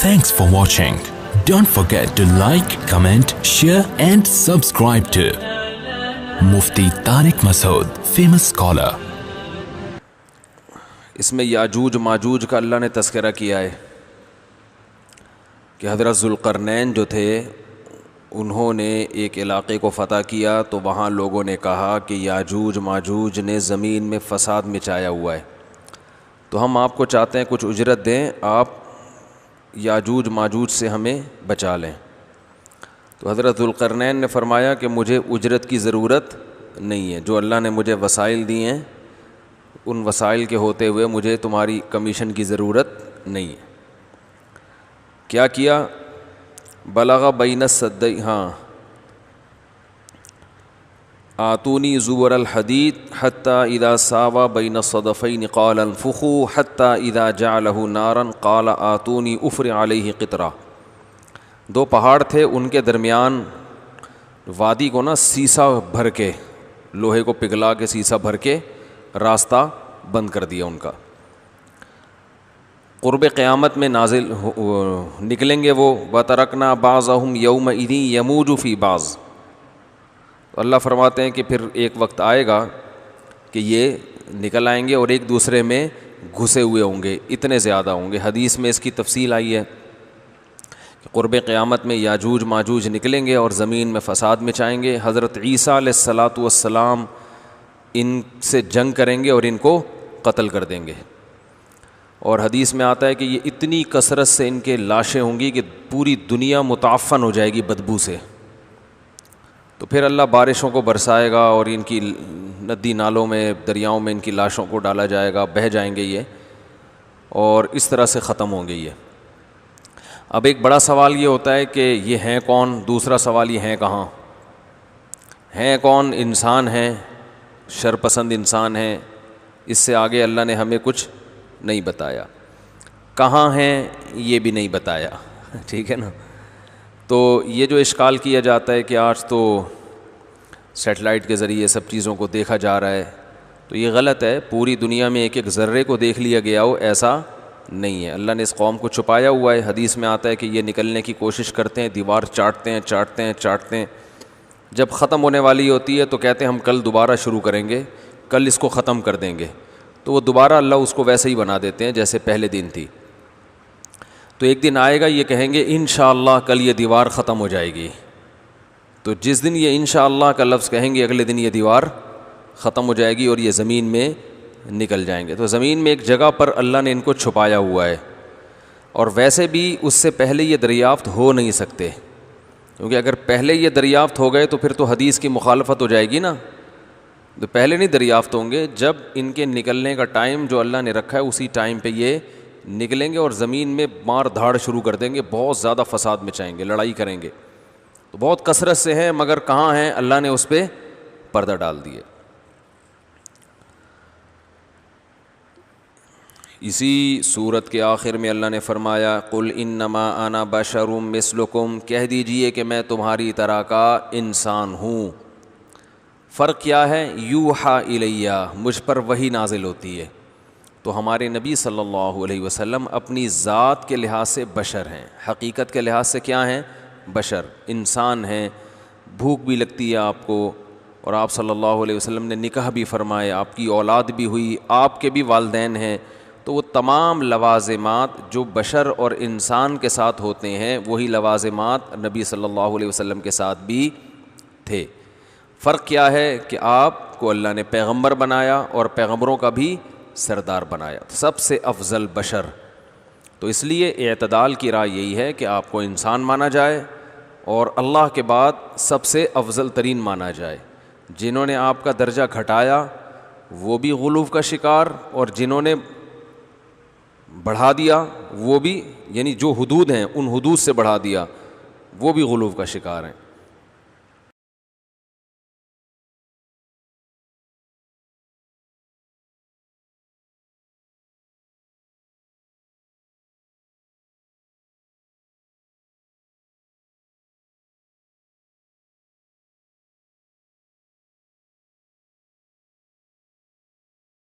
Thanks for watching. Don't forget to like, comment, share and subscribe to Mufti Tariq Masood, famous scholar. اس میں یاجوج ماجوج کا اللہ نے تذکرہ کیا ہے کہ حضرت ذوالقرنین جو تھے انہوں نے ایک علاقے کو فتح کیا تو وہاں لوگوں نے کہا کہ یاجوج ماجوج نے زمین میں فساد مچایا ہوا ہے، تو ہم آپ کو چاہتے ہیں کچھ اجرت دیں، آپ یاجوج ماجوج سے ہمیں بچا لیں۔ تو حضرت ذوالقرنین نے فرمایا کہ مجھے اجرت کی ضرورت نہیں ہے، جو اللہ نے مجھے وسائل دیے ہیں ان وسائل کے ہوتے ہوئے مجھے تمہاری کمیشن کی ضرورت نہیں ہے۔ کیا کیا؟ بلغ بین السدین، آتونی زبر الحدید حتی اذا ساوا بین الصدفین قال انفخوا حتی اذا جعلہ نارا قال آتونی افرع علیہ قطرہ۔ دو پہاڑ تھے، ان کے درمیان وادی کو سیسا بھر کے، لوہے کو پگھلا کے سیسا بھر کے راستہ بند کر دیا ان کا۔ قرب قیامت میں نازل نکلیں گے وہ، وَتَرَكْنَا بَعْضَهُمْ يَوْمَئِذٍ يَمُوجُ فِي بَعْضٍ۔ تو اللہ فرماتے ہیں کہ پھر ایک وقت آئے گا کہ یہ نکل آئیں گے اور ایک دوسرے میں گھسے ہوئے ہوں گے، اتنے زیادہ ہوں گے۔ حدیث میں اس کی تفصیل آئی ہے کہ قرب قیامت میں یاجوج ماجوج نکلیں گے اور زمین میں فساد مچائیں گے۔ حضرت عیسیٰ علیہ الصلاۃ والسلام ان سے جنگ کریں گے اور ان کو قتل کر دیں گے، اور حدیث میں آتا ہے کہ یہ اتنی کثرت سے ان کے لاشیں ہوں گی کہ پوری دنیا متعفن ہو جائے گی بدبو سے۔ تو پھر اللہ بارشوں کو برسائے گا اور ان کی ندی نالوں میں دریاؤں میں ان کی لاشوں کو ڈالا جائے گا، بہہ جائیں گے یہ، اور اس طرح سے ختم ہوں گے یہ۔ اب ایک بڑا سوال یہ ہوتا ہے کہ یہ ہیں کون؟ دوسرا سوال یہ ہیں کہاں؟ ہیں کون؟ انسان ہیں، شرپسند انسان ہیں، اس سے آگے اللہ نے ہمیں کچھ نہیں بتایا۔ کہاں ہیں یہ بھی نہیں بتایا، ٹھیک ہے نا۔ تو یہ جو اشکال کیا جاتا ہے کہ آج تو سیٹلائٹ کے ذریعے سب چیزوں کو دیکھا جا رہا ہے، تو یہ غلط ہے۔ پوری دنیا میں ایک ایک ذرے کو دیکھ لیا گیا ہو، ایسا نہیں ہے۔ اللہ نے اس قوم کو چھپایا ہوا ہے۔ حدیث میں آتا ہے کہ یہ نکلنے کی کوشش کرتے ہیں، دیوار چاٹتے ہیں چاٹتے ہیں چاٹتے ہیں، جب ختم ہونے والی ہوتی ہے تو کہتے ہیں ہم کل دوبارہ شروع کریں گے، کل اس کو ختم کر دیں گے، تو وہ دوبارہ اللہ اس کو ویسے ہی بنا دیتے ہیں جیسے پہلے دن تھی۔ تو ایک دن آئے گا یہ کہیں گے انشاءاللہ کل یہ دیوار ختم ہو جائے گی، تو جس دن یہ انشاءاللہ کا لفظ کہیں گے اگلے دن یہ دیوار ختم ہو جائے گی اور یہ زمین میں نکل جائیں گے۔ تو زمین میں ایک جگہ پر اللہ نے ان کو چھپایا ہوا ہے، اور ویسے بھی اس سے پہلے یہ دریافت ہو نہیں سکتے، کیونکہ اگر پہلے یہ دریافت ہو گئے تو پھر تو حدیث کی مخالفت ہو جائے گی نا۔ تو پہلے نہیں دریافت ہوں گے، جب ان کے نکلنے کا ٹائم جو اللہ نے رکھا ہے اسی ٹائم پہ یہ نکلیں گے اور زمین میں مار دھاڑ شروع کر دیں گے، بہت زیادہ فساد مچائیں گے، لڑائی کریں گے۔ تو بہت کثرت سے ہیں، مگر کہاں ہیں؟ اللہ نے اس پہ پردہ ڈال دیے۔ اسی صورت کے آخر میں اللہ نے فرمایا قل انما انا بشر مثلکم، کہہ دیجئے کہ میں تمہاری طرح کا انسان ہوں۔ فرق کیا ہے؟ یوحا الیہ، مجھ پر وحی نازل ہوتی ہے۔ تو ہمارے نبی صلی اللہ علیہ وسلم اپنی ذات کے لحاظ سے بشر ہیں، حقیقت کے لحاظ سے کیا ہیں؟ بشر، انسان ہیں۔ بھوک بھی لگتی ہے آپ کو، اور آپ صلی اللہ علیہ وسلم نے نکاح بھی فرمائے، آپ کی اولاد بھی ہوئی، آپ کے بھی والدین ہیں، تو وہ تمام لوازمات جو بشر اور انسان کے ساتھ ہوتے ہیں وہی لوازمات نبی صلی اللہ علیہ وسلم کے ساتھ بھی تھے۔ فرق کیا ہے کہ آپ کو اللہ نے پیغمبر بنایا اور پیغمبروں کا بھی سردار بنایا، سب سے افضل بشر۔ تو اس لیے اعتدال کی رائے یہی ہے کہ آپ کو انسان مانا جائے اور اللہ کے بعد سب سے افضل ترین مانا جائے۔ جنہوں نے آپ کا درجہ گھٹایا وہ بھی غلو کا شکار، اور جنہوں نے بڑھا دیا وہ بھی، یعنی جو حدود ہیں ان حدود سے بڑھا دیا وہ بھی غلو کا شکار ہیں۔